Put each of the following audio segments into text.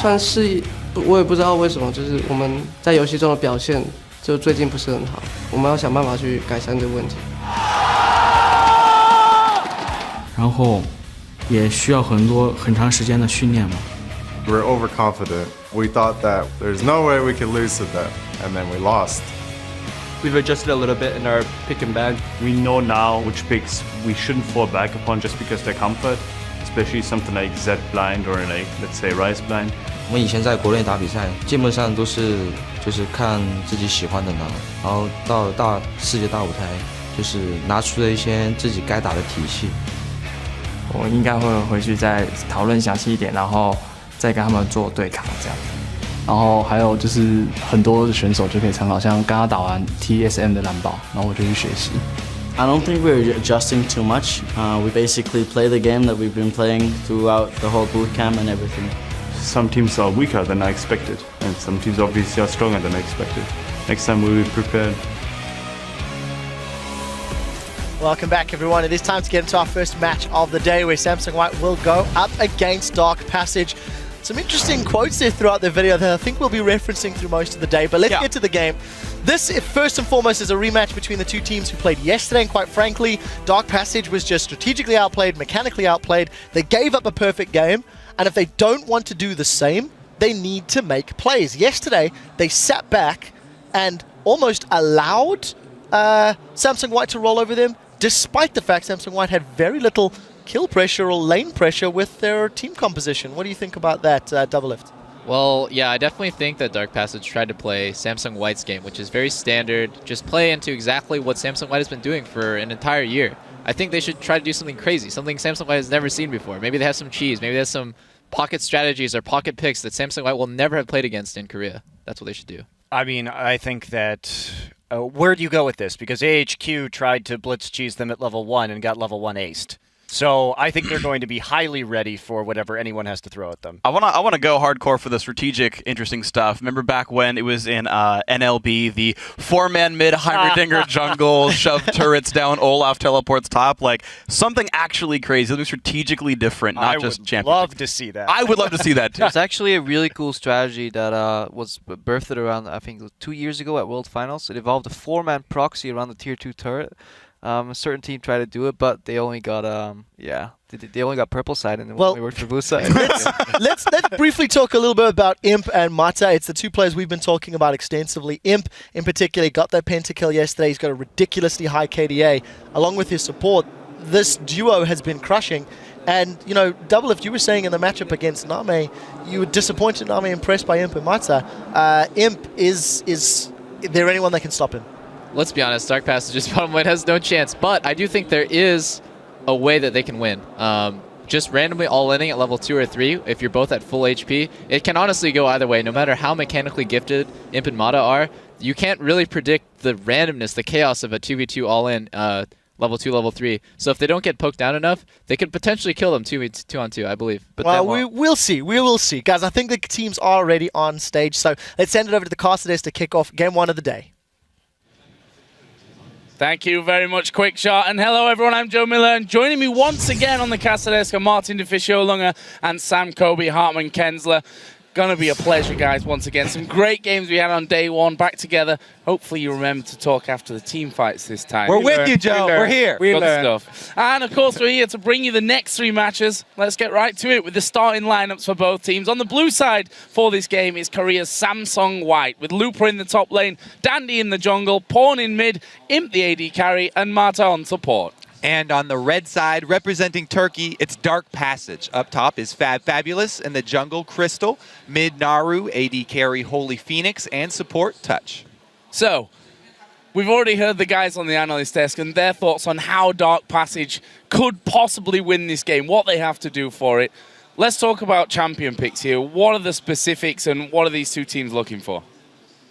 算是，我也不知道为什么，就是我们在游戏中的表现就最近不是很好，我们要想办法去改善这个问题。然后也需要很长时间的训练嘛。We're overconfident. We thought that there's no way we could lose to them, and then we lost. We've adjusted a little bit in our pick and bag. We know now which picks we shouldn't fall back upon just because they're comfort, especially something like Z blind or like let's say Rise blind. 我们以前在国内打比赛，基本上都是就是看自己喜欢的拿，然后到大世界大舞台，就是拿出了一些自己该打的体系。我应该会回去再讨论详细一点，然后再跟他们做对抗这样。然后还有就是很多选手就可以参考，像刚刚打完 TSM 的蓝宝，然后我就去学习。I don't think we're adjusting too much. We basically play the game that we've been playing throughout the whole boot camp and everything. Some teams are weaker than I expected, and some teams obviously are stronger than I expected. Next time we'll be prepared. Welcome back, everyone. It is time to get into our first match of the day, where Samsung White will go up against Dark Passage. Some interesting quotes there throughout the video that I think we'll be referencing through most of the day, but let's get to the game. This, first and foremost, is a rematch between the two teams who played yesterday, and quite frankly, Dark Passage was just strategically outplayed, mechanically outplayed. They gave up a perfect game, and if they don't want to do the same, they need to make plays. Yesterday, they sat back and almost allowed Samsung White to roll over them, despite the fact Samsung White had very little kill pressure or lane pressure with their team composition. What do you think about that, Double Lift? Well, yeah, I definitely think that Dark Passage tried to play Samsung White's game, which is very standard. Just play into exactly what Samsung White has been doing for an entire year. I think they should try to do something crazy, something Samsung White has never seen before. Maybe they have some cheese, maybe they have some pocket strategies or pocket picks that Samsung White will never have played against in Korea. That's what they should do. I mean, I think that... where do you go with this? Because AHQ tried to blitz cheese them at level 1 and got level 1 aced. So I think they're going to be highly ready for whatever anyone has to throw at them. I wanna go hardcore for the strategic, interesting stuff. Remember back when it was in NLB, the 4-man mid Heimerdinger jungle, shove turrets down, Olaf teleports top, like something actually crazy, something strategically different, not just champion. I would love to see that. I would love to see that too. It's actually a really cool strategy that was birthed around, I think, 2 years ago at World Finals. It involved a 4-man proxy around the tier 2 turret. A certain team tried to do it, but they only got they only got purple side, and it only worked for blue side. let's briefly talk a little bit about Imp and Mata. It's the two players we've been talking about extensively. Imp, in particular, got that pentakill yesterday. He's got a ridiculously high KDA. Along with his support, this duo has been crushing. And, you know, Double, if you were saying in the matchup against Name, you were disappointed Name, impressed by Imp and Mata. Imp, is there anyone that can stop him? Let's be honest, Dark Passage's bottom lane has no chance, but I do think there is a way that they can win. Just randomly all-inning at level 2 or 3, if you're both at full HP, it can honestly go either way. No matter how mechanically gifted Imp and Mata are, you can't really predict the randomness, the chaos of a 2v2 all-in level 2, level 3. So if they don't get poked down enough, they could potentially kill them 2-on-2, I believe. But well, we'll see. We will see. Guys, I think the teams are already on stage, so let's send it over to the casters to kick off game 1 of the day. Thank you very much, Quick Shot. And hello, everyone. I'm Joe Miller. And joining me once again on the Casa desk are Martin DeFiscio Lunger and Sam Kobe Hartman Kensler. Gonna be a pleasure, guys, once again. Some great games we had on day 1 back together. Hopefully you remember to talk after the team fights this time. We're with you, Joe. We're here. Good stuff. And, of course, we're here to bring you the next 3 matches. Let's get right to it with the starting lineups for both teams. On the blue side for this game is Korea's Samsung White, with Looper in the top lane, Dandy in the jungle, Pawn in mid, Imp the AD carry, and Mata on support. And on the red side, representing Turkey, it's Dark Passage. Up top is Fabulous in the jungle, Crystal. Mid, Naru, AD carry, Holy Phoenix, and support, Touch. So, we've already heard the guys on the analyst desk and their thoughts on how Dark Passage could possibly win this game, what they have to do for it. Let's talk about champion picks here. What are the specifics and what are these two teams looking for?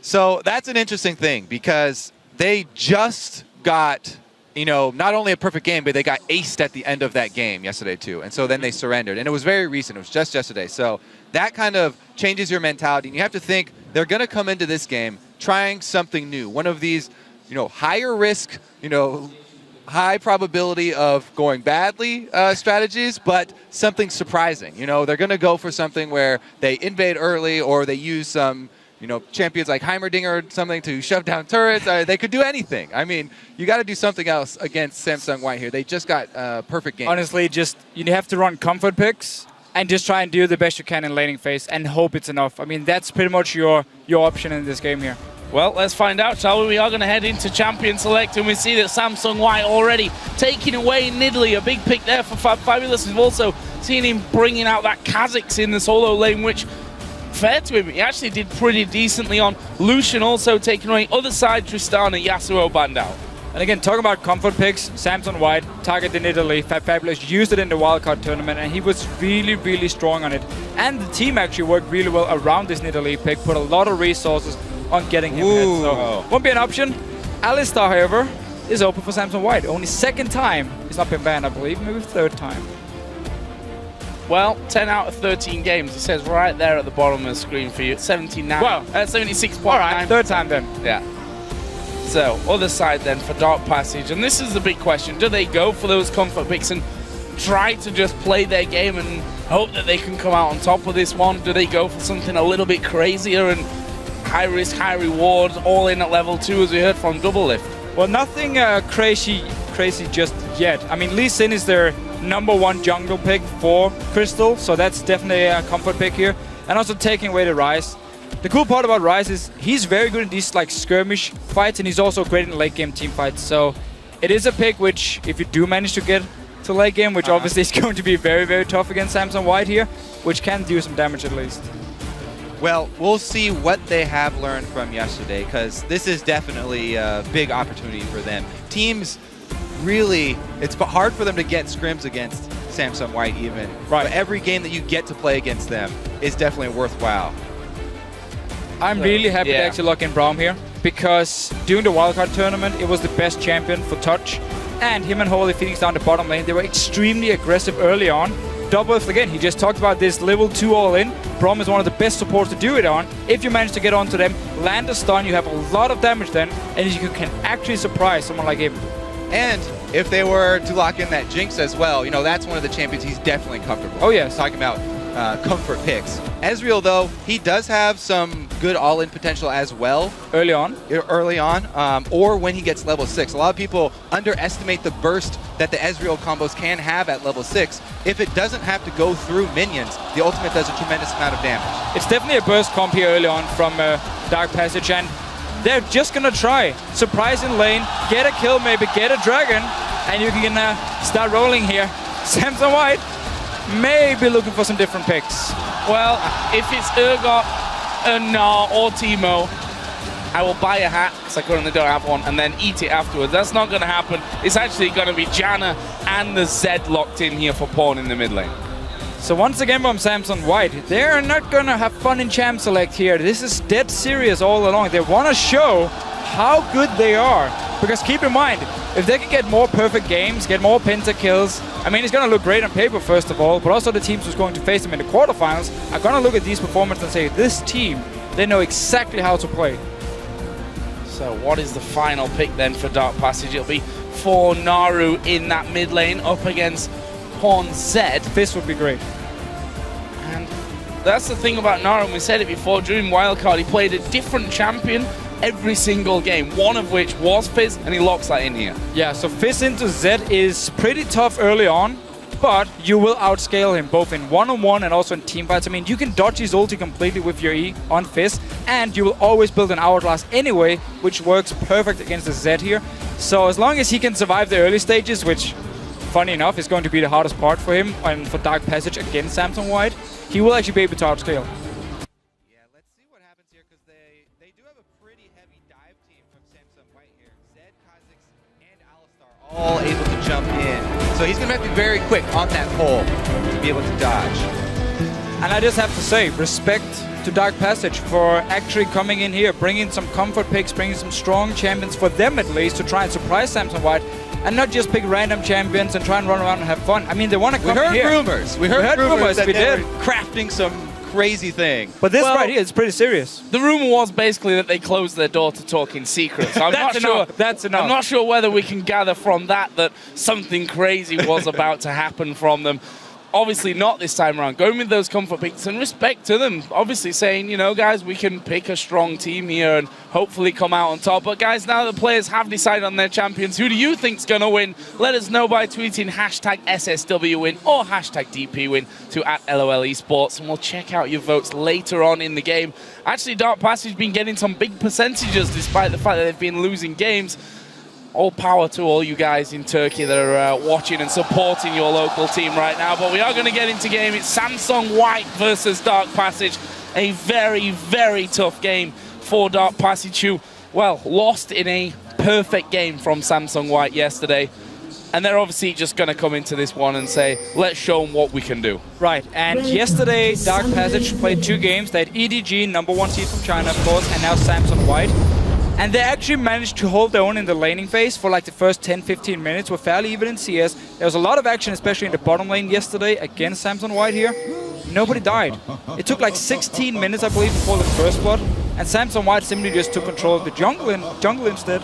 So that's an interesting thing because they just got... you know, not only a perfect game, but they got aced at the end of that game yesterday too. And so then they surrendered. And it was very recent. It was just yesterday. So that kind of changes your mentality. And you have to think they're going to come into this game trying something new. One of these, you know, higher risk, you know, high probability of going badly strategies, but something surprising. You know, they're going to go for something where they invade early, or they use some, you know, champions like Heimerdinger or something to shove down turrets. They could do anything. I mean, you got to do something else against Samsung White here. They just got perfect game. Honestly, just you have to run comfort picks and just try and do the best you can in laning phase and hope it's enough. I mean, that's pretty much your option in this game here. Well, let's find out, shall we? We are going to head into Champion Select, and we see that Samsung White already taking away Nidalee. A big pick there for Fabulous. We've also seen him bringing out that Kha'Zix in the solo lane, which, fair to him, he actually did pretty decently on. Lucian also taking away other side Tristana, Yasuo banned out. And again, talking about comfort picks, Samsung White targeted Nidalee. Fabulous used it in the wildcard tournament, and he was really, really strong on it. And the team actually worked really well around this Nidalee pick, put a lot of resources on getting him hit. So won't be an option. Alistar, however, is open for Samsung White. Only second time he's not been banned, I believe. Maybe third time. Well, 10 out of 13 games. It says right there at the bottom of the screen for you. 79. Well, 76.9. All right, third time then. Yeah. So, other side then for Dark Passage. And this is the big question. Do they go for those comfort picks and try to just play their game and hope that they can come out on top of this one? Do they go for something a little bit crazier and high risk, high reward, all in at level 2 as we heard from Double Lift? Well, nothing crazy just yet. I mean, Lee Sin is their #1 jungle pick for Crystal, so that's definitely a comfort pick here. And also taking away the Ryze. The cool part about Ryze is he's very good in these like skirmish fights, and he's also great in late game team fights. So it is a pick which, if you do manage to get to late game, which obviously is going to be very, very tough against Samsung White here, which can do some damage at least. Well, we'll see what they have learned from yesterday, because this is definitely a big opportunity for them. Teams really, it's hard for them to get scrims against Samsung White even. Right. But every game that you get to play against them is definitely worthwhile. I'm really happy to actually lock in Braum here, because during the wildcard tournament, it was the best champion for touch. And him and Holy Phoenix down the bottom lane, they were extremely aggressive early on. Double, again, he just talked about this level 2 all-in. Braum is one of the best supports to do it on. If you manage to get onto them, land a stun, you have a lot of damage then, and you can actually surprise someone like him. And if they were to lock in that Jinx as well, you know, that's one of the champions he's definitely comfortable. Oh, yes. Talking about comfort picks. Ezreal, though, he does have some good all-in potential as well. Early on, or when he gets level 6. A lot of people underestimate the burst that the Ezreal combos can have at level 6. If it doesn't have to go through minions, the ultimate does a tremendous amount of damage. It's definitely a burst comp here early on from Dark Passage, and they're just gonna try. Surprise in lane, get a kill, maybe get a dragon, and you can start rolling here. Samsung White may be looking for some different picks. Well, if it's Urgot, Gnar, or Teemo, I will buy a hat, because I currently don't have one, and then eat it afterwards. That's not going to happen. It's actually going to be Janna and the Zed locked in here for pawn in the mid lane. So once again from Samsung White, they're not going to have fun in Champ Select here. This is dead serious all along. They want to show how good they are. Because keep in mind, if they can get more perfect games, get more pentakills, I mean, it's going to look great on paper, first of all, but also the teams who's going to face them in the quarterfinals are going to look at these performances and say, this team, they know exactly how to play. So what is the final pick then for Dark Passage? It'll be for Naru in that mid lane up against Pawn Zed. This would be great. And that's the thing about Naru, and we said it before, during Wildcard, he played a different champion every single game, one of which was Fizz, and he locks that in here. Yeah, so Fizz into Zed is pretty tough early on, but you will outscale him both in one-on-one and also in team fights. I mean, you can dodge his ulti completely with your E on Fizz, and you will always build an hourglass anyway, which works perfect against the Zed here. So as long as he can survive the early stages, which, funny enough, is going to be the hardest part for him and for Dark Passage against Samsung White, he will actually be able to outscale. All able to jump in. So he's going to have to be very quick on that pole to be able to dodge. And I just have to say, respect to Dark Passage for actually coming in here, bringing some comfort picks, bringing some strong champions for them at least to try and surprise Samsung White, and not just pick random champions and try and run around and have fun. I mean, they want to come in here. We heard rumors. We heard rumors that we they did. were crafting some crazy thing. But this right here is pretty serious. The rumor was basically that they closed their door to talking secrets. I'm not sure. That's enough. I'm not sure whether we can gather from that something crazy was about to happen from them. Obviously not this time around. Going with those comfort picks and respect to them. Obviously saying, you know, guys, we can pick a strong team here and hopefully come out on top. But guys, now the players have decided on their champions. Who do you think's going to win? Let us know by tweeting hashtag SSW win or hashtag DP win to @LOL Esports. And we'll check out your votes later on in the game. Actually, Dark Passage been getting some big percentages despite the fact that they've been losing games. All power to all you guys in Turkey that are watching and supporting your local team right now. But we are going to get into game. It's Samsung White versus Dark Passage. A very, very tough game for Dark Passage, who, well, lost in a perfect game from Samsung White yesterday. And they're obviously just going to come into this one and say, let's show them what we can do. Right, and yesterday Dark Passage played 2 games. They had EDG, #1 seed from China, of course, and now Samsung White. And they actually managed to hold their own in the laning phase for like the first 10-15 minutes. Were fairly even in CS. There was a lot of action, especially in the bottom lane yesterday against Samsung White here. Nobody died. It took like 16 minutes, I believe, before the first blood. And Samsung White simply just took control of the jungle instead.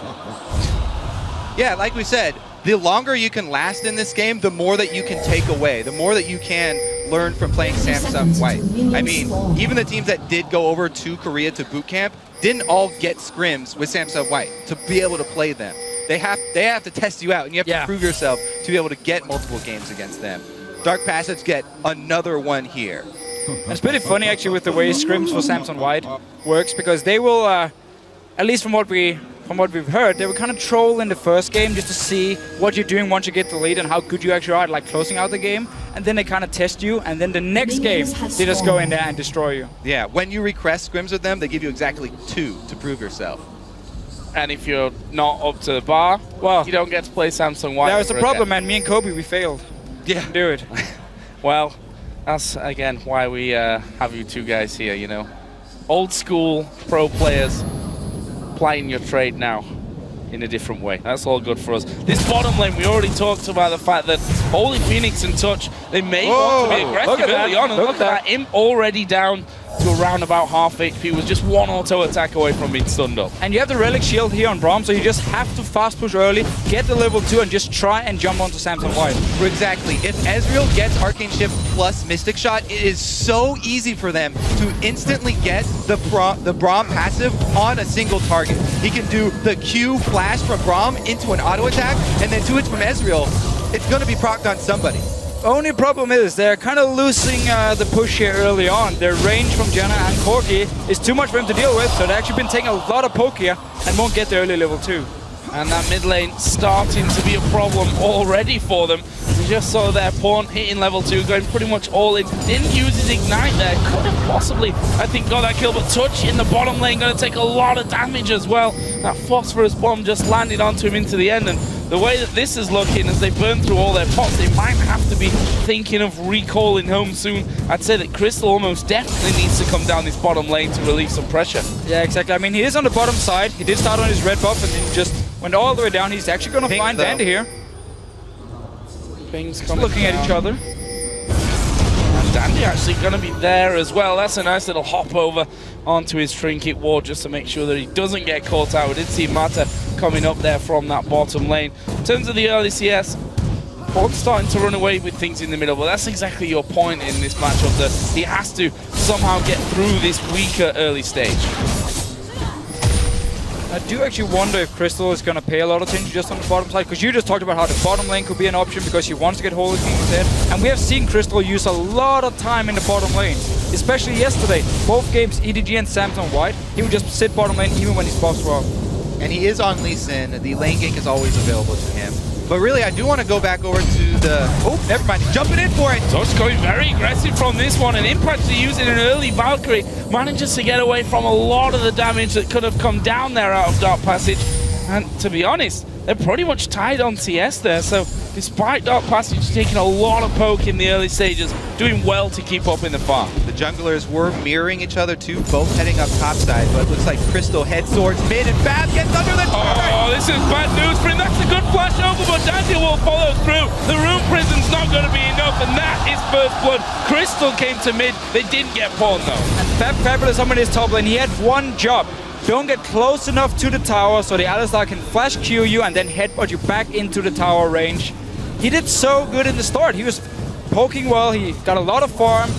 Yeah, like we said, the longer you can last in this game, the more that you can take away, the more that you can learn from playing Samsung White. I mean, even the teams that did go over to Korea to boot camp didn't all get scrims with Samsung White to be able to play them. They have to test you out, and you have to prove yourself to be able to get multiple games against them. Dark Passage get another one here. It's pretty funny actually with the way scrims for Samsung White works, because they will, at least from what we've heard, they will kind of troll in the first game just to see what you're doing once you get the lead and how good you actually are at like closing out the game. And then they kind of test you, and then the next game, they just go in there and destroy you. Yeah, when you request scrims with them, they give you exactly 2 to prove yourself. And if you're not up to the bar, well, you don't get to play Samsung White. There's a problem, man. Me and Kobe, we failed. Yeah. Do it. Well, that's, again, why we have you two guys here, you know. Old school pro players playing your trade now in a different way. That's all good for us. This bottom lane, we already talked about the fact that Holy Phoenix and Touch, they may want to be aggressive early on. And look at that, Imp already down to around about half HP with just 1 auto attack away from being stunned up. And you have the Relic Shield here on Braum, so you just have to fast push early, get the level 2, and just try and jump onto Samsung White. Exactly. If Ezreal gets Arcane Shift plus Mystic Shot, it is so easy for them to instantly get the Braum passive on a single target. He can do the Q flash from Braum into an auto attack, and then 2 hits from Ezreal. It's going to be procced on somebody. Only problem is they're kind of losing the push here early on. Their range from Janna and Corki is too much for him to deal with, so they've actually been taking a lot of poke here and won't get the early level 2. And that mid lane starting to be a problem already for them. We just saw their pawn hitting level 2, going pretty much all in. Didn't use his ignite there. Could have possibly, I think, got that kill, but Touch in the bottom lane going to take a lot of damage as well. That phosphorus bomb just landed onto him into the end, and the way that this is looking, as they burn through all their pots, they might have to be thinking of recalling home soon. I'd say that Crystal almost definitely needs to come down this bottom lane to relieve some pressure. Yeah, exactly. I mean, he is on the bottom side. He did start on his red buff and then just went all the way down. He's actually going to find Vander here. Things looking at each other. And Dandy actually going to be there as well. That's a nice little hop over onto his trinket ward just to make sure that he doesn't get caught out. We did see Mata coming up there from that bottom lane. In terms of the early CS, Bond's starting to run away with things in the middle, but that's exactly your point in this matchup, that he has to somehow get through this weaker early stage. I do actually wonder if Crystal is going to pay a lot of attention just on the bottom side, because you just talked about how the bottom lane could be an option because he wants to get Holy King instead. And we have seen Crystal use a lot of time in the bottom lane, especially yesterday. Both games, EDG and Samsung White, he would just sit bottom lane even when his buffs were up. And he is on Lee Sin. The lane gank is always available to him. But really, I do want to go back over to the... Oh, never mind. He's jumping in for it. Touch going very aggressive from this one. And Impact to using an early Valkyrie manages to get away from a lot of the damage that could have come down there out of Dark Passage. And to be honest, they're pretty much tied on CS there. So despite Dark Passage taking a lot of poke in the early stages, doing well to keep up in the farm. The junglers were mirroring each other too, both heading up topside, but it looks like Crystal heads towards mid and Fab gets under the turret. Oh, this is bad news for him. That's a good flash over, but Dandy Dandy will follow through. The Rune Prison's not going to be enough, and that is first blood. Crystal came to mid. They didn't get pawned, though. And Fabulous on his top lane, he had one job. Don't get close enough to the tower so the Alistar can flash Q you and then headbutt you back into the tower range. He did so good in the start. He was poking well, he got a lot of farm,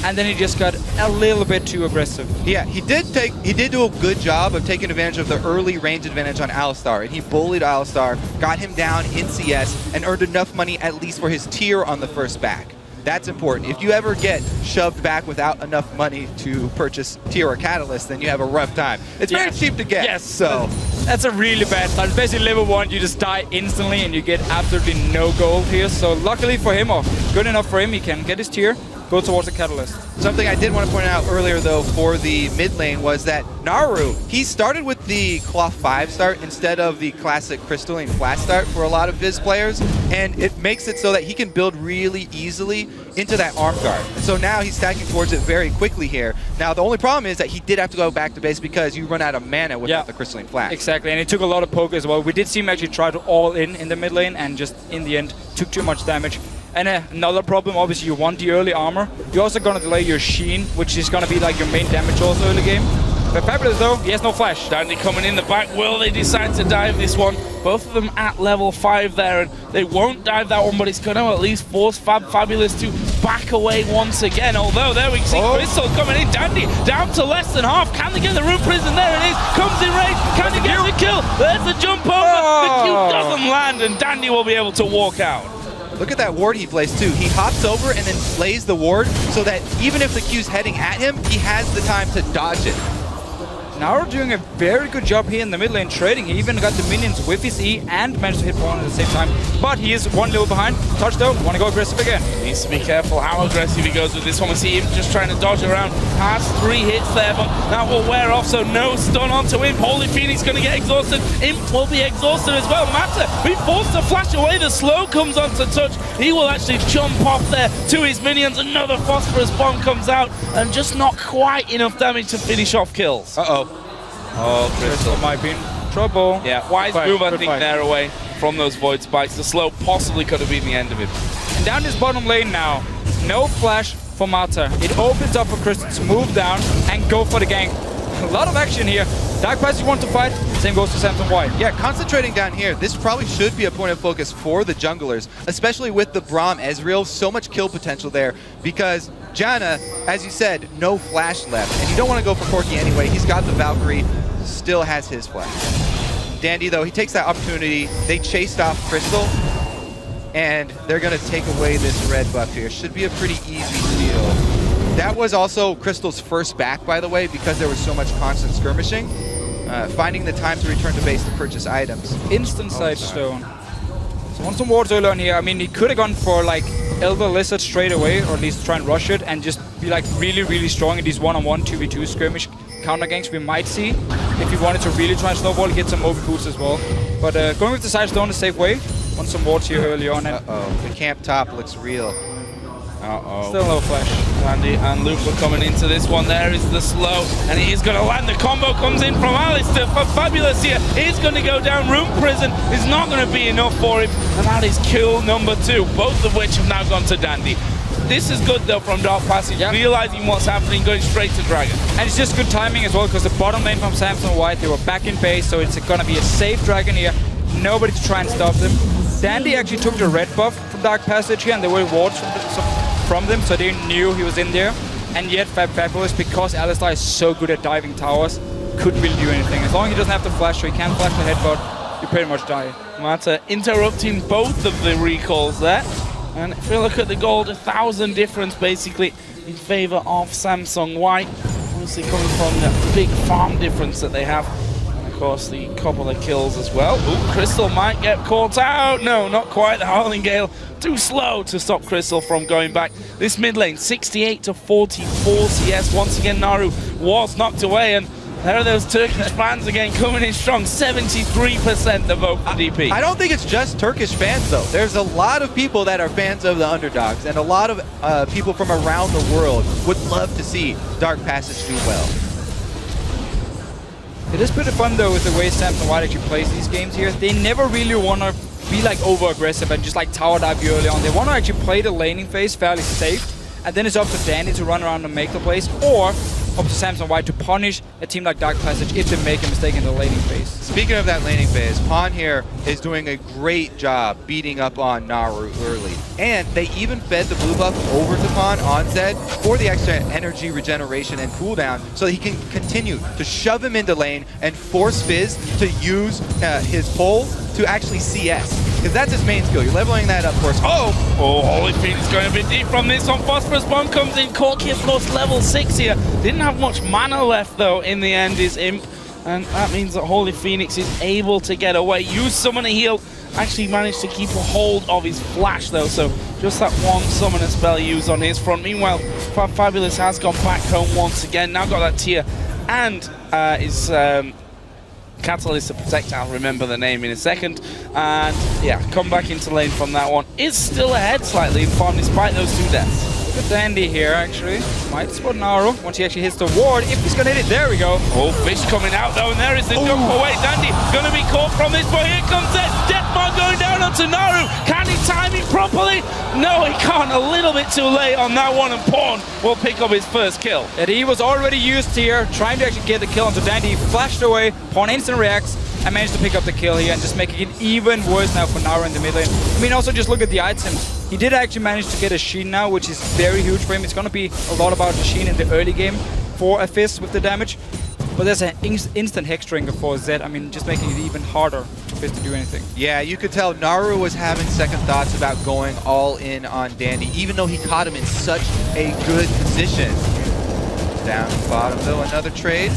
and then he just got a little bit too aggressive. Yeah, he did do a good job of taking advantage of the early range advantage on Alistar, and he bullied Alistar, got him down in CS, and earned enough money at least for his tier on the first back. That's important. If you ever get shoved back without enough money to purchase tier or catalyst, then you have a rough time. It's very cheap to get. Yes, so that's a really bad start. Especially level 1, you just die instantly and you get absolutely no gold here. So luckily for him, or good enough for him, he can get his tier, go towards the catalyst. Something I did want to point out earlier, though, for the mid lane was that Naru, he started with the Cloth 5 start instead of the classic Crystalline flat start for a lot of Viz players, and it makes it so that he can build really easily into that arm guard. And so now he's stacking towards it very quickly here. Now, the only problem is that he did have to go back to base because you run out of mana without the Crystalline flash. Exactly, and it took a lot of poke as well. We did see him actually try to all in the mid lane and just, in the end, took too much damage. And another problem, obviously, you want the early armor. You're also going to delay your Sheen, which is going to be like your main damage also early game. But Fabulous, though, he has no flash. Dandy coming in the back. Will they decide to dive this one? Both of them at level 5 there, and they won't dive that one, but it's going to at least force Fabulous to back away once again. Although, there we see Crystal coming in. Dandy down to less than half. Can they get the Rune Prison? There it is. Comes in range. Can they get the kill? There's the jump over. The Q doesn't land, and Dandy will be able to walk out. Look at that ward he plays too. He hops over and then plays the ward so that even if the Q's heading at him, he has the time to dodge it. Now we're doing a very good job here in the mid lane trading. He even got the minions with his E and managed to hit one at the same time. But he is one level behind. Touch though, want to go aggressive again. Needs to be careful how aggressive he goes with this one. We see him just trying to dodge around. Has 3 hits there, but that will wear off, so no stun onto Imp. Holy Phoenix going to get exhausted. Imp will be exhausted as well. Mata, we forced to flash away. The slow comes onto touch. He will actually jump off there to his minions. Another phosphorus bomb comes out, and just not quite enough damage to finish off kills. Oh, Crystal might be in trouble. Yeah, wise move, I think, there away from those Void Spikes. The slow possibly could have been the end of it. And down this bottom lane now, no flash for Mata. It opens up for Crystal to move down and go for the gank. A lot of action here. Dark Passage want to fight, same goes to Samson White. Yeah, concentrating down here, this probably should be a point of focus for the junglers, especially with the Braum Ezreal, so much kill potential there, because Janna, as you said, no flash left, and you don't want to go for Corki anyway. He's got the Valkyrie, still has his flash. Dandy, though, he takes that opportunity. They chased off Crystal, and they're going to take away this red buff here. Should be a pretty easy steal. That was also Crystal's first back, by the way, because there was so much constant skirmishing. Finding the time to return to base to purchase items. Instant side stone. So want some wards early on here. I mean, he could have gone for like Elder Lizard straight away, or at least try and rush it and just be like really, really strong in these one-on-one 2v2 skirmish counter ganks we might see. If he wanted to really try and snowball, get some over boots as well. But going with the side stone is a safe way. Want some wards here early on. Uh-oh, the camp top looks real. Still no flash. Andy and Luke are coming into this one. There is the slow, and he is going to land. The combo comes in from Alistair. Fabulous here. He's going to go down. Rune Prison is not going to be enough for him, and that is kill number 2, both of which have now gone to Dandy. This is good though from Dark Passage, realizing what's happening, going straight to Dragon. And it's just good timing as well, because the bottom lane from Samson White, they were back in base, so it's going to be a safe Dragon here. Nobody to try and stop them. Dandy actually took the red buff from Dark Passage here, and there were wards from them, so they knew he was in there. And yet Fabulous, because Alistar is so good at diving towers, couldn't really do anything. As long as he doesn't have to flash, so he can't flash the headbutt, you pretty much die. Mata interrupting both of the recalls there. And if you look at the gold, 1,000 difference basically in favor of Samsung White. Obviously coming from the big farm difference that they have. And of course the couple of kills as well. Ooh, Crystal might get caught out. No, not quite. The Howling Gale too slow to stop Crystal from going back. This mid lane, 68 to 44 CS. Once again, Naru was knocked away, and there are those Turkish fans again coming in strong. 73% the vote for DP. I don't think it's just Turkish fans, though. There's a lot of people that are fans of the underdogs, and a lot of people from around the world would love to see Dark Passage do well. It is pretty fun though with the way Samson White actually plays these games here. They never really want to be like over-aggressive and just like tower dive you early on. They want to actually play the laning phase fairly safe, and then it's up to Dandy to run around and make the plays, or up to Samsung White to punish a team like Dark Passage if they make a mistake in the laning phase. Speaking of that laning phase, Pawn here is doing a great job beating up on Naru early. And they even fed the blue buff over to Pawn on Zed for the extra energy regeneration and cooldown so that he can continue to shove him into lane and force Fizz to use his pull to actually CS. Because that's his main skill. You're leveling that up for us. Oh, Holy Phoenix going a bit deep from this one. Phosphorus Bomb comes in. Corki, of course, level 6 here. Didn't have much mana left, though, in the end, is Imp. And that means that Holy Phoenix is able to get away. Use Summoner Heal. Actually managed to keep a hold of his flash, though. So just that one Summoner spell used on his front. Meanwhile, Fabulous has gone back home once again. Now got that tier. And is... Catalyst to protect, I'll remember the name in a second. And yeah, come back into lane from that one. Is still ahead slightly in farm despite those 2 deaths. Look at Dandy here, actually. Might spot Naru once he actually hits the ward. If he's gonna hit it, there we go. Oh, Fish coming out though, and there is the jump away. Dandy gonna be caught from this, but here comes Zed. Deathmark going down onto Naru. Can he time it properly? No, he can't. A little bit too late on that one, and Pawn will pick up his first kill. And he was already used here, trying to actually get the kill onto Dandy. He flashed away, Pawn instant reacts, and managed to pick up the kill here and just making it even worse now for Naru in the mid lane. I mean, also just look at the items. He did actually manage to get a Sheen now, which is very huge for him. It's going to be a lot about the Sheen in the early game for a Fizz with the damage. But there's an instant Hex Drinker for Zed. I mean, just making it even harder for Fizz to do anything. Yeah, you could tell Naru was having second thoughts about going all in on Dandy, even though he caught him in such a good position. Down bottom though, another trade.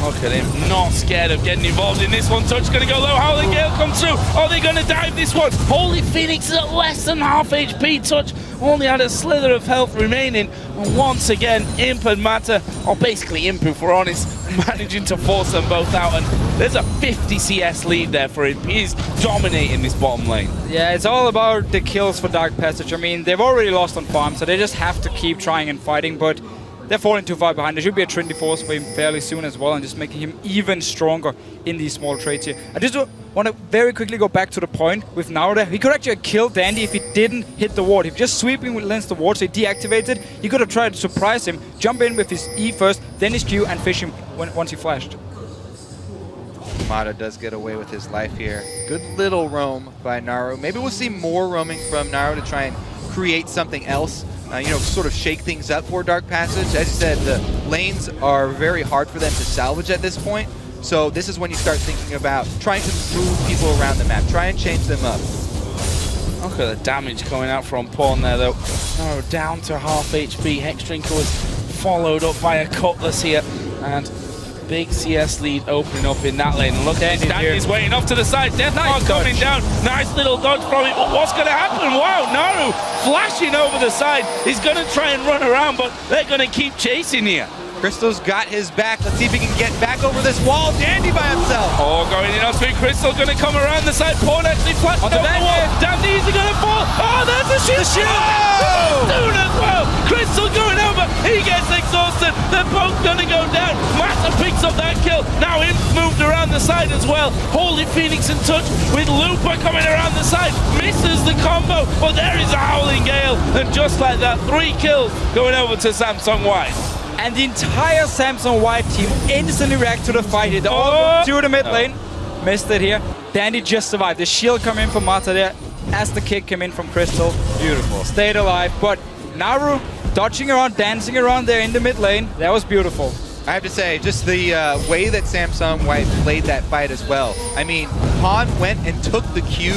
Look at him, not scared of getting involved in this one. Touch gonna go low, Howling Gale comes through. Are they gonna dive this one? Holy Phoenix is at less than half HP. Touch only had a slither of health remaining. And once again, Imp and Mata, or basically Imp if we're honest, managing to force them both out. And there's a 50 CS lead there for him. He's dominating this bottom lane. Yeah, it's all about the kills for Dark Passage. I mean, they've already lost on farm, so they just have to keep trying and fighting, but they're falling too far behind. There should be a Trinity Force for him fairly soon as well, and just making him even stronger in these small trades here. I just want to very quickly go back to the point with Naru there. He could actually kill Dandy if he didn't hit the ward. If just sweeping against the ward, so he deactivated, he could have tried to surprise him, jump in with his E first, then his Q, and fish him once he flashed. Mata does get away with his life here. Good little roam by Naru. Maybe we'll see more roaming from Naru to try and create something else. You know, sort of shake things up for Dark Passage. As you said, the lanes are very hard for them to salvage at this point. So this is when you start thinking about trying to move people around the map. Try and change them up. Look at the damage coming out from Pawn there, though. Oh, down to half HP. Hexdrinker was followed up by a Cutlass here. And big CS lead opening up in that lane. Look at Dandy's waiting off to the side. Deathmark coming down. Nice little dodge from it. But what's going to happen? Wow, Naru flashing over the side. He's going to try and run around, but they're going to keep chasing here. Crystal's got his back. Let's see if he can get back over this wall. Dandy by himself. Oh, going in on speed. Crystal going to come around the side. Pawn actually flashed over the wall. Dandy, is he going to fall? Oh, there's a shield. Soon as well. Crystal going over. He gets exhausted. They're both going to go down. Mata picks up that kill. Now Imp moved around the side as well. Holy Phoenix in touch with Looper coming around the side. Misses the combo, but there is a Howling Gale. And just like that, 3 kills going over to Samsung White. And the entire Samsung White team instantly react to the fight here. They all go to the mid lane. Missed it here. Dandy just survived. The shield come in from Mata there as the kick came in from Crystal. Beautiful. Stayed alive. But Naru dodging around, dancing around there in the mid lane. That was beautiful. I have to say, just the way that Samsung White played that fight as well. I mean, Pawn went and took the Q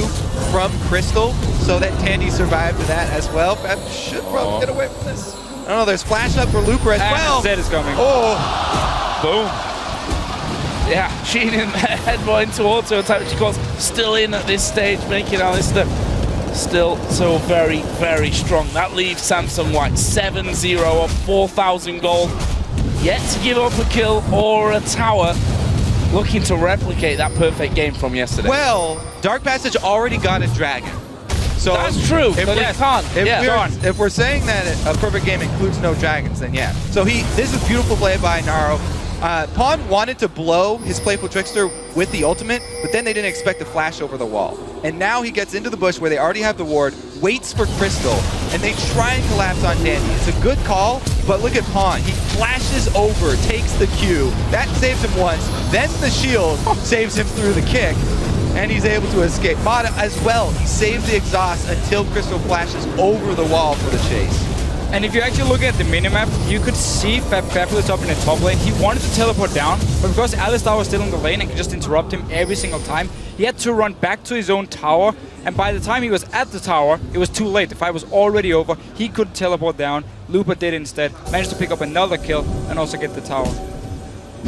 from Crystal so that Dandy survived to that as well. But should probably get away from this. I don't know, there's flash up for Looper as well. Zed is coming. Oh! Boom. Yeah, cheating headbutt into auto attack, which of course still in at this stage, making Alistair still so very, very strong. That leaves Samsung White 7-0 of 4,000 gold. Yet to give up a kill or a tower. Looking to replicate that perfect game from yesterday. Well, Dark Passage already got a dragon. So that's true, but it can't. If we're saying that a perfect game includes no dragons, then yeah. So this is beautiful play by Naru. Pawn wanted to blow his Playful Trickster with the ultimate, but then they didn't expect the flash over the wall. And now he gets into the bush where they already have the ward, waits for Crystal, and they try and collapse on Dandy. It's a good call, but look at Pawn. He flashes over, takes the Q. That saves him once, then the shield saves him through the kick, and he's able to escape. Mata as well, he saves the exhaust until Crystal flashes over the wall for the chase. And if you actually look at the minimap, you could see Fabulous up in the top lane. He wanted to teleport down, but because Alistar was still in the lane and could just interrupt him every single time, he had to run back to his own tower. And by the time he was at the tower, it was too late. The fight was already over. He couldn't teleport down. Looper did instead. Managed to pick up another kill and also get the tower.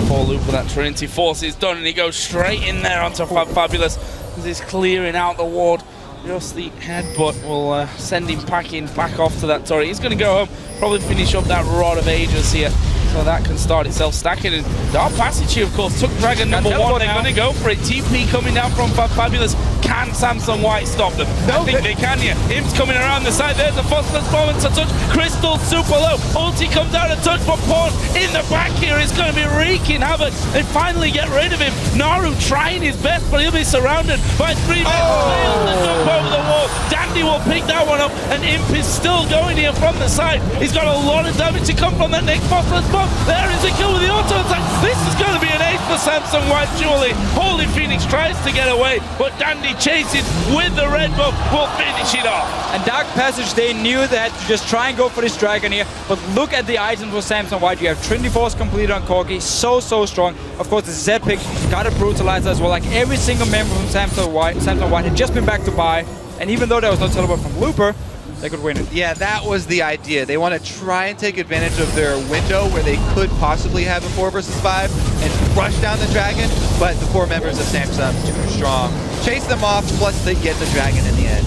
Poor Looper, that Trinity Force is done, and he goes straight in there onto Fabulous as he's clearing out the ward. Just the headbutt will send him packing back off to that turret. He's going to go home, probably finish up that Rod of Ages here. So that can start itself stacking. And Dark Passage here, of course, took Dragon number 1. They're going to go for it. TP coming down from Fabulous. Can Samsung White stop them? No, I think they can here. Imps coming around the side. There's a Phosphorus moment to touch. Crystal super low. Ulti comes out and touch, but Pawn in the back here is going to be wreaking havoc. They finally get rid of him. Naru trying his best, but he'll be surrounded by 3 men. Fails to jump over the wall. Dandy will pick that one up, and Imp is still going here from the side. He's got a lot of damage to come from that next Phosphorus bomb. There is a kill with the auto attack. This is going to be an ace for Samsung White, surely. Holy Phoenix tries to get away, but Dandy chases with the red buff, will finish it off. And Dark Passage, they knew that to just try and go for this dragon here, but look at the items for Samsung White. You have Trinity Force completed on Corgi, so strong. Of course, the Z pick got a brutalizer as well. Like every single member from Samsung White had just been back to buy, and even though there was no teleport from Looper, they could win it. Yeah, that was the idea. They want to try and take advantage of their window where they could possibly have a 4 versus 5 and rush down the dragon, but the 4 members of Samsung too strong. Chase them off, plus they get the dragon in the end.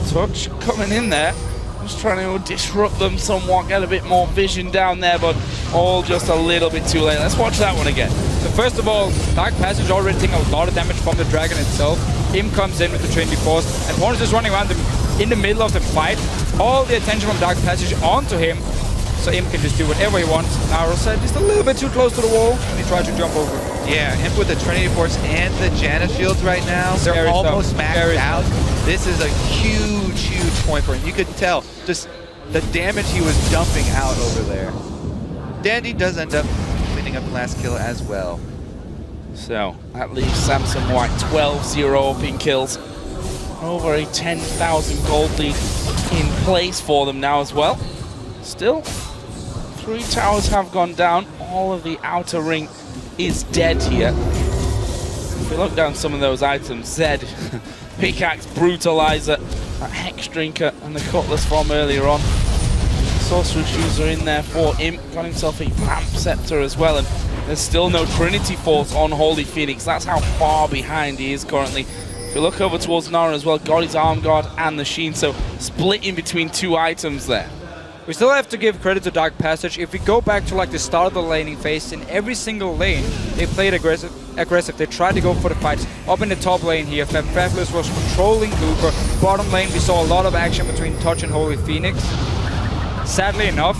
Touch coming in there, just trying to disrupt them somewhat, get a bit more vision down there, but all just a little bit too late. Let's watch that one again. So first of all, Dark Passage already taking a lot of damage from the dragon itself. Im comes in with the Trinity Force, and Pawn is just running around in the middle of the fight. All the attention from Dark Passage onto him, so Imp can just do whatever he wants. Naru said just a little bit too close to the wall, and he tried to jump over. Yeah, Imp with the Trinity Force and the Janna shields right now, they're almost maxed out. This is a huge point for him. You could tell just the damage he was dumping out over there. Dandy does end up cleaning up the last kill as well. So that leaves Samsung White 12-0 up in kills. Over a 10,000 gold lead in place for them now as well. Still, 3 towers have gone down. All of the outer ring is dead here. If we look down some of those items, Zed, Pickaxe, Brutalizer, that Hex Drinker, and the Cutlass from earlier on. Sorcerer Shoes are in there for Imp. Got himself a Vamp Scepter as well, and there's still no Trinity Force on Holy Phoenix. That's how far behind he is currently. If you look over towards Nara as well, got his Arm Guard and the Sheen, so split in between 2 items there. We still have to give credit to Dark Passage. If we go back to like the start of the laning phase, in every single lane, they played aggressive. They tried to go for the fights. Up in the top lane here, Fabulous was controlling Looper. Bottom lane, we saw a lot of action between Touch and Holy Phoenix. Sadly enough,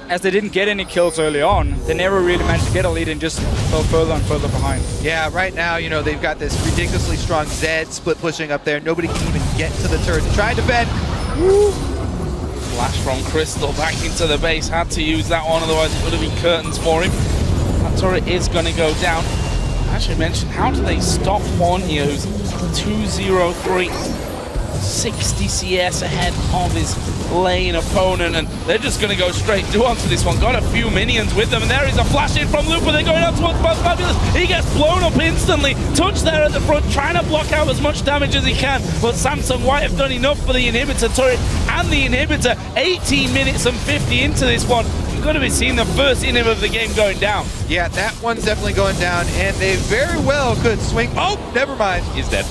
as they didn't get any kills early on, they never really managed to get a lead and just fell further and further behind. Yeah, right now, you know, they've got this ridiculously strong Zed split pushing up there. Nobody can even get to the turret to try and defend. Woo! Flash from Crystal back into the base. Had to use that one, otherwise it would have been curtains for him. That turret is going to go down. I actually mentioned, how do they stop Pawn here, who's 2-0-3, 60 CS ahead of his lane opponent, and they're just going to go straight through onto this one. Got a few minions with them, and there is a flash in from Looper. They're going out towards Fabulous. He gets blown up instantly. Touch there at the front, trying to block out as much damage as he can, but Samsung White have done enough for the inhibitor turret and the inhibitor. 18 minutes and 50 into this one. You've got to be seeing the first inhib of the game going down. Yeah, that one's definitely going down, and they very well could swing. Oh, never mind. He's dead.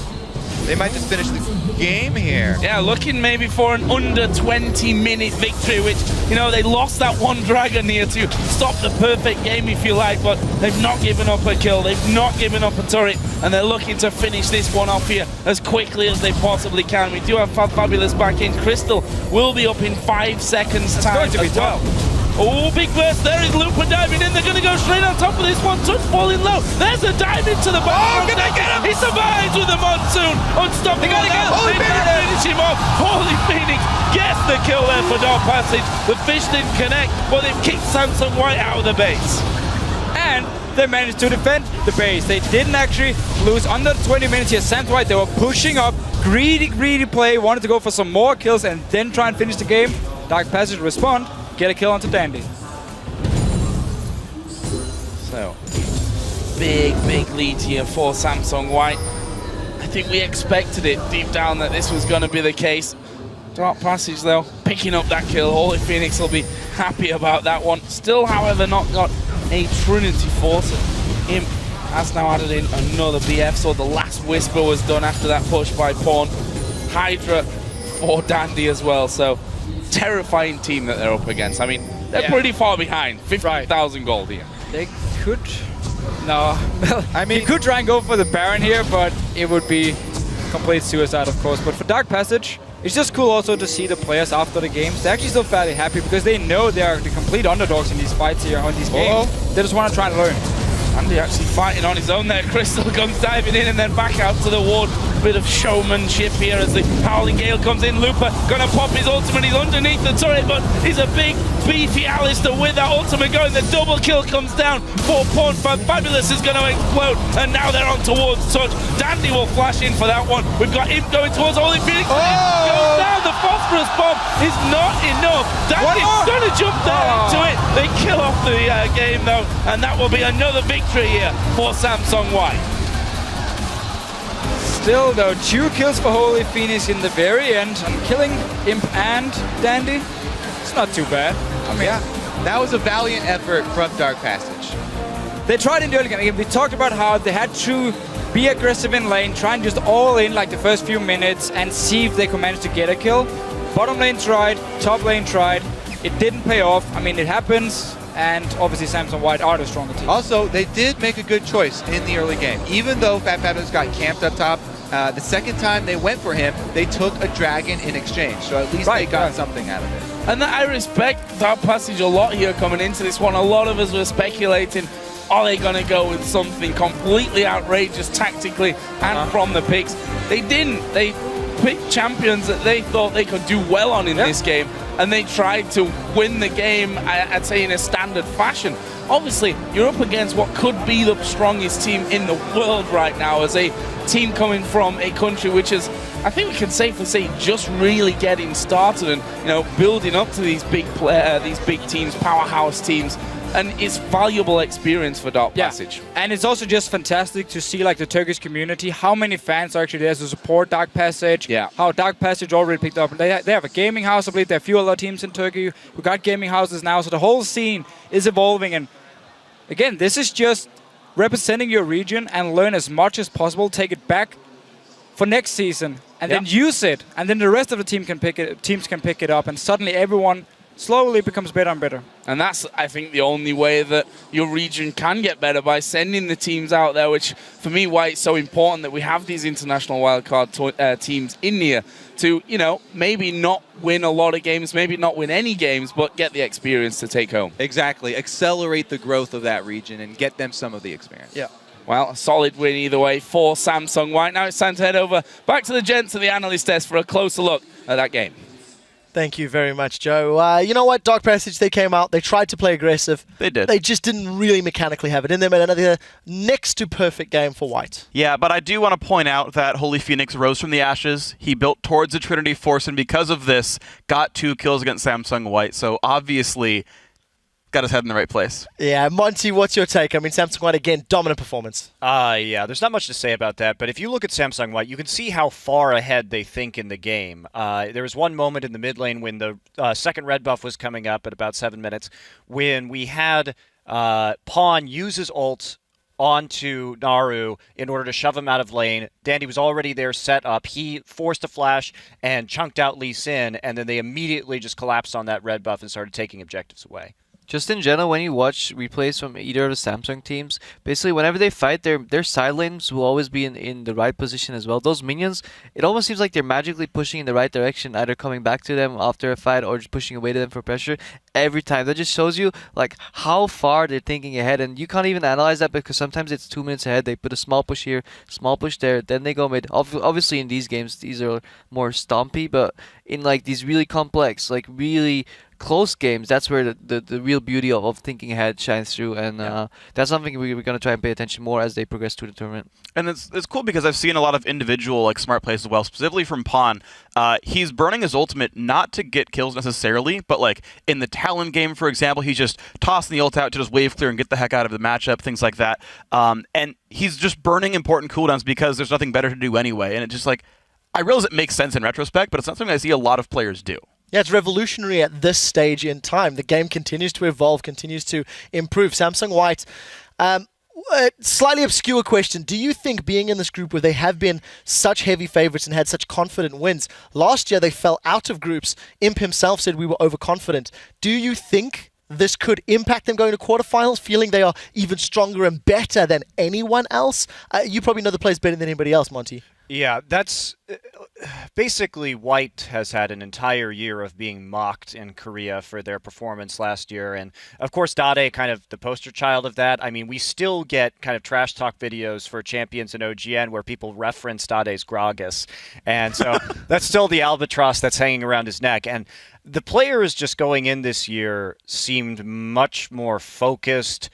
They might just finish the game here. Yeah, looking maybe for an under 20-minute victory, which, you know, they lost that one dragon here to stop the perfect game, if you like, but they've not given up a kill, they've not given up a turret, and they're looking to finish this one off here as quickly as they possibly can. We do have Fabulous back in. Crystal will be up in 5 seconds time as well. Oh, big burst there is Looper diving in. They're going to go straight on top of this one. Touch falling low. There's a dive into the bottom. Oh, can they get him? He survives with the monsoon. Unstoppable. They finish him off. Holy Phoenix gets the kill there for Dark Passage. The fish didn't connect, but they've kicked Samsung White out of the base. And they managed to defend the base. They didn't actually lose under 20 minutes here. Samsung White, they were pushing up. Greedy play. Wanted to go for some more kills and then try and finish the game. Dark Passage respond. Get a kill onto Dandy. So, big lead here for Samsung White. I think we expected it deep down that this was going to be the case. Dark Passage, though, picking up that kill. Holy Phoenix will be happy about that one. Still, however, not got a Trinity Force. Imp has now added in another BF, so the last Whisper was done after that push by Pawn. Hydra for Dandy as well, so terrifying team that they're up against. I mean, they're pretty far behind. 50,000 gold here. They could... No. I mean, you could try and go for the Baron here, but it would be complete suicide, of course. But for Dark Passage, it's just cool also to see the players after the games. They're actually still fairly happy because they know they are the complete underdogs in these fights here, on these games. They just want to try and learn. Andy actually fighting on his own there. Crystal comes diving in and then back out to the ward. Bit of showmanship here as the Howling Gale comes in. Looper gonna pop his ultimate. He's underneath the turret, but he's a big, beefy Alistair with that ultimate going. The double kill comes down for Pawn. Fabulous is gonna explode, and now they're on towards Touch. Dandy will flash in for that one. We've got him going towards Holy Phoenix. Goes down. The phosphorus bomb is not enough. Dandy's gonna jump there into it. They kill off the game though, and that will be another victory here for Samsung White. Still though, 2 kills for Holy Phoenix in the very end. And killing Imp and Dandy, it's not too bad. I mean, yeah, that was a valiant effort from Dark Passage. They tried in the early game. We talked about how they had to be aggressive in lane, try and just all in like the first few minutes and see if they could manage to get a kill. Bottom lane tried, top lane tried. It didn't pay off. I mean, it happens. And obviously Samsung White are the stronger team. Also, they did make a good choice in the early game. Even though Fabulous got camped up top, the second time they went for him, they took a dragon in exchange. So at least they got something out of it. And that I respect Dark Passage a lot here coming into this one. A lot of us were speculating, are they going to go with something completely outrageous tactically and from the picks? They didn't. They picked champions that they thought they could do well on in this game, and they tried to win the game, I'd say, in a standard fashion. Obviously, you're up against what could be the strongest team in the world right now, as a team coming from a country which is, I think we can safely say, just really getting started and, you know, building up to these big teams, powerhouse teams. And it's valuable experience for Dark Passage. And it's also just fantastic to see like the Turkish community, how many fans are actually there to support Dark Passage. Yeah. How Dark Passage already picked up. They have a gaming house, I believe. There are a few other teams in Turkey who got gaming houses now. So the whole scene is evolving. And again, this is just representing your region and learn as much as possible. Take it back for next season and then use it. And then the rest of the teams can pick it up. And suddenly everyone slowly becomes better and better. And that's, I think, the only way that your region can get better, by sending the teams out there, which, for me, why it's so important that we have these international wildcard teams in here to, you know, maybe not win a lot of games, maybe not win any games, but get the experience to take home. Exactly. Accelerate the growth of that region and get them some of the experience. Yeah. Well, a solid win either way for Samsung White. Now it's time to head over back to the gents of the analyst desk for a closer look at that game. Thank you very much, Joe. You know what? Dark Passage, they came out. They tried to play aggressive. They did. They just didn't really mechanically have it in them. And another next to perfect game for White. Yeah, but I do want to point out that Holy Phoenix rose from the ashes. He built towards the Trinity Force, and because of this, got 2 kills against Samsung White. So obviously, got his head in the right place. Yeah, Monty, what's your take? I mean, Samsung White, again, dominant performance. Yeah, there's not much to say about that, but if you look at Samsung White, you can see how far ahead they think in the game. There was one moment in the mid lane when the second red buff was coming up at about 7 minutes, when we had Pawn use his ult onto Naru in order to shove him out of lane. Dandy was already there set up. He forced a flash and chunked out Lee Sin, and then they immediately just collapsed on that red buff and started taking objectives away. Just in general, when you watch replays from either of the Samsung teams, basically whenever they fight, their side lanes will always be in the right position as well. Those minions, it almost seems like they're magically pushing in the right direction, either coming back to them after a fight or just pushing away to them for pressure. every time. That just shows you like how far they're thinking ahead, and you can't even analyze that because sometimes it's 2 minutes ahead. They put a small push here, small push there, then they go mid. Obviously in these games these are more stompy, but in like these really complex, like really close games, that's where the real beauty of thinking ahead shines through, and that's something we're going to try and pay attention more as they progress through the tournament. And it's cool because I've seen a lot of individual like smart plays as well, specifically from Pawn. He's burning his ultimate not to get kills necessarily, but like in the Talon game, for example, he's just tossing the ult out to just wave clear and get the heck out of the matchup, things like that. And he's just burning important cooldowns because there's nothing better to do anyway. And it just like, I realize it makes sense in retrospect, but it's not something I see a lot of players do. Yeah, it's revolutionary at this stage in time. The game continues to evolve, continues to improve. Samsung White, slightly obscure question. Do you think being in this group where they have been such heavy favorites and had such confident wins, last year they fell out of groups, Imp himself said we were overconfident. Do you think this could impact them going to quarterfinals, feeling they are even stronger and better than anyone else? You probably know the players better than anybody else, Monty. Yeah, that's basically White has had an entire year of being mocked in Korea for their performance last year. And of course, Dade kind of the poster child of that. I mean, we still get kind of trash talk videos for champions in OGN where people reference Dade's Gragas. And so that's still the albatross that's hanging around his neck. And the players just going in this year seemed much more focused,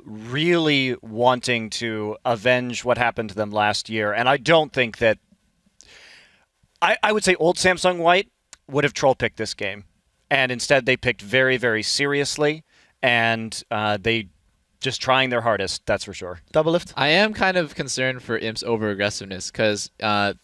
really wanting to avenge what happened to them last year. And I don't think that... I would say old Samsung White would have troll picked this game. And instead they picked very, very seriously. And they just trying their hardest, that's for sure. Double lift? I am kind of concerned for Imp's over-aggressiveness because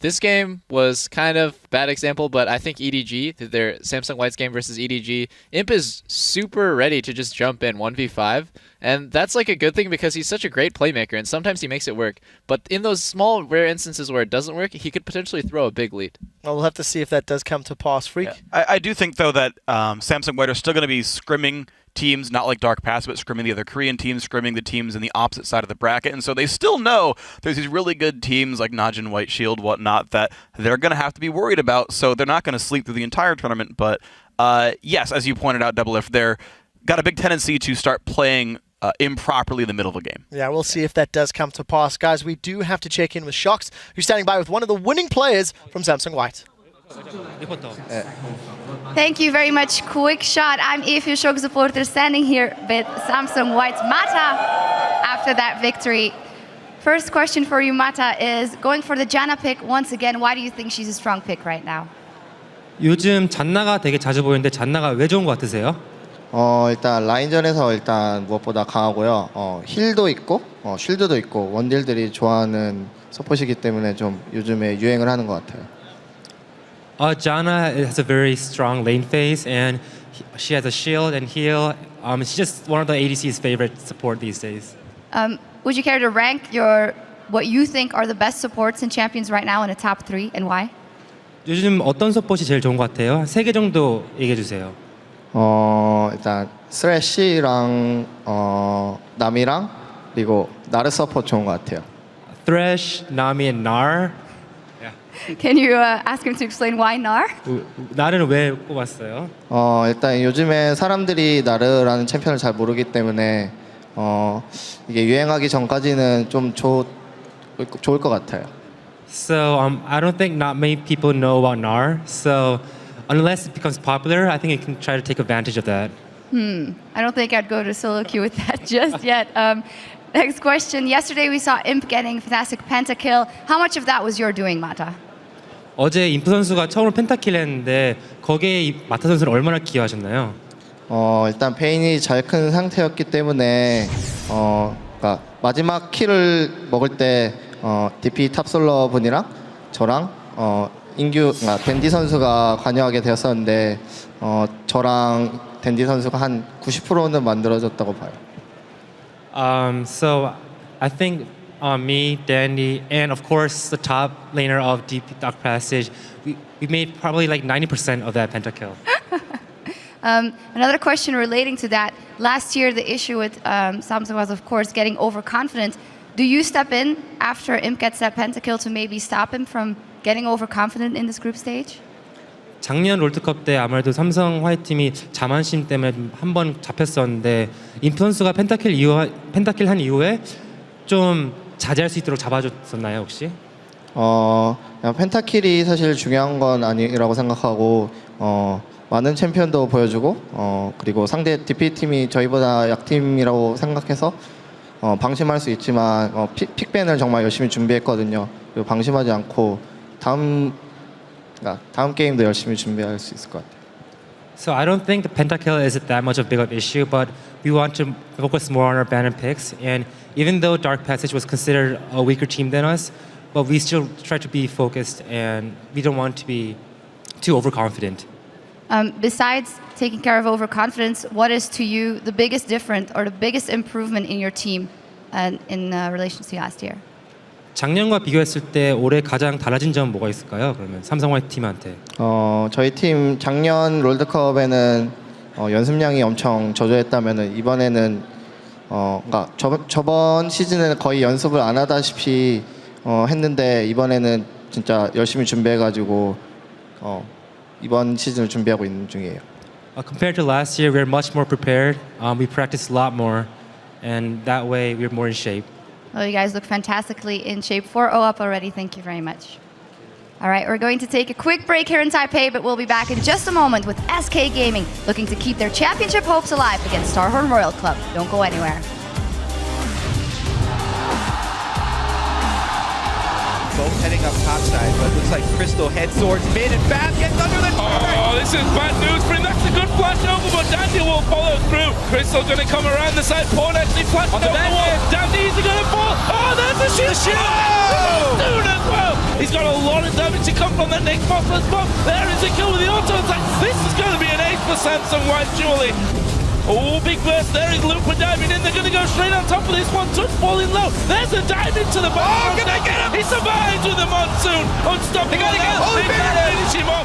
this game was kind of bad example, but I think EDG, their Samsung White's game versus EDG, Imp is super ready to just jump in 1v5, and that's like a good thing because he's such a great playmaker, and sometimes he makes it work. But in those small, rare instances where it doesn't work, he could potentially throw a big lead. Well, we'll have to see if that does come to pass, Freak. Yeah. I do think, though, that Samsung White are still going to be scrimming teams, not like Dark Pass, but scrimming the other Korean teams, scrimming the teams in the opposite side of the bracket. And so they still know there's these really good teams like Najin, White Shield, whatnot, that they're going to have to be worried about. So they're not going to sleep through the entire tournament. But yes, as you pointed out, Double F, they're got a big tendency to start playing improperly in the middle of a game. Yeah, we'll see if that does come to pass. Guys, we do have to check in with Shox, who's standing by with one of the winning players from Samsung White. Thank you very much. Quick shot. I'm Efi, Shock supporter, standing here with Samsung White's Mata after that victory. First question for you, Mata, is going for the Janna pick once again. Why do you think she's a strong pick right now? 요즘 잔나가 되게 자주 보이는데 잔나가 왜 좋은 것 같으세요? 일단 라인전에서 일단 무엇보다 강하고요. 힐도 있고 쉴드도 있고 원딜들이 좋아하는 서폿이기 때문에 좀 요즘에 유행을 하는 것 같아요. Janna has a very strong lane phase and she has a shield and heal. She's just one of the ADC's favorite support these days. Would you care to rank what you think are the best supports and champions right now in a top 3 and why? 요즘 어떤 서폿이 제일 좋은 것 같아요? 3개 정도 얘기해 주세요. 일단 스레시랑 나미랑 그리고 나르 서폿 좋은 것 같아요. Thresh, Nami, and Nar. Can you ask him to explain why Nar? 나르는 왜 꼽았어요? 일단 요즘에 사람들이 나르라는 챔피언을 잘 모르기 때문에 이게 유행하기 전까지는 좀 좋을 것 같아요. So I don't think not many people know about Nar. So unless it becomes popular, I think you can try to take advantage of that. I don't think I'd go to solo queue with that just yet. Next question. Yesterday we saw Imp getting fantastic pentakill. How much of that was your doing, Mata? 어제 임프 선수가 처음으로 펜타킬 했는데 거기에 마타 선수를 얼마나 기여하셨나요? 일단 베인이 잘 큰 상태였기 때문에 그러니까 마지막 킬을 먹을 때 DP 탑솔러 분이랑 저랑 댄디 선수가 관여하게 되었었는데 저랑 댄디 선수가 한 90%는 만들어졌다고 봐요. So I think me, Danny, and of course the top laner of Deep Dark Passage, we made probably like 90% of that pentakill. Another question relating to that. Last year the issue with Samsung was of course getting overconfident. Do you step in after Imp gets that pentakill to maybe stop him from getting overconfident in this group stage? 작년 롤드컵 때 아무래도 삼성 화이트팀이 자만심 때문에 한 번 잡혔었는데 인플루언스가 펜타킬 한 이후에 좀 자제할 수 있도록 잡아줬었나요 혹시? 그냥 펜타킬이 사실 중요한 건 아니라고 생각하고 많은 챔피언도 보여주고 그리고 상대 DP팀이 저희보다 약팀이라고 생각해서 방심할 수 있지만 픽밴을 정말 열심히 준비했거든요. 그리고 방심하지 않고 다음 게임도 열심히 준비할 수 있을 것 같아요. So I don't think the pentakill is that much of a big of issue, but we want to focus more on our banner picks. And even though Dark Passage was considered a weaker team than us, but we still try to be focused and we don't want to be too overconfident. Besides taking care of overconfidence, what is to you the biggest difference or the biggest improvement in your team in relation to last year? 작년과 비교했을 때 올해 가장 달라진 점은 뭐가 있을까요? 그러면 삼성 화이트 팀한테. 저희 팀 작년 롤드컵에는 연습량이 엄청 저조했다면은 이번에는 그러니까 저번 시즌에는 거의 연습을 안 하다시피 했는데 이번에는 진짜 열심히 준비해가지고 이번 시즌을 준비하고 있는 중이에요. Compared to last year, we're much more prepared. We practiced a lot more, and that way we're more in shape. Well, you guys look fantastically in shape. 4-0 up already. Thank you very much. All right, we're going to take a quick break here in Taipei, but we'll be back in just a moment with SK Gaming, looking to keep their championship hopes alive against Starhorn Royal Club. Don't go anywhere. Both heading up topside, but it looks like Crystal heads towards mid and Fab gets under the turret. Oh, this is bad news for him. That's a good flash over, but Dandy will follow through. Crystal going to come around the side. Pawn actually flashed over the wall. Dandy is going to fall. Oh, there's the shield. Oh! Soon as well. He's got a lot of damage to come from that next boss as well. There is a kill with the auto attack. This is going to be an ace for Samsung White, surely. Oh, big burst there is Looper diving in. They're going to go straight on top of this one. Touch falling low. There's a dive into the bottom. Oh, can they get him? He survives with the monsoon. Unstoppable. They got to get him. They finish him off.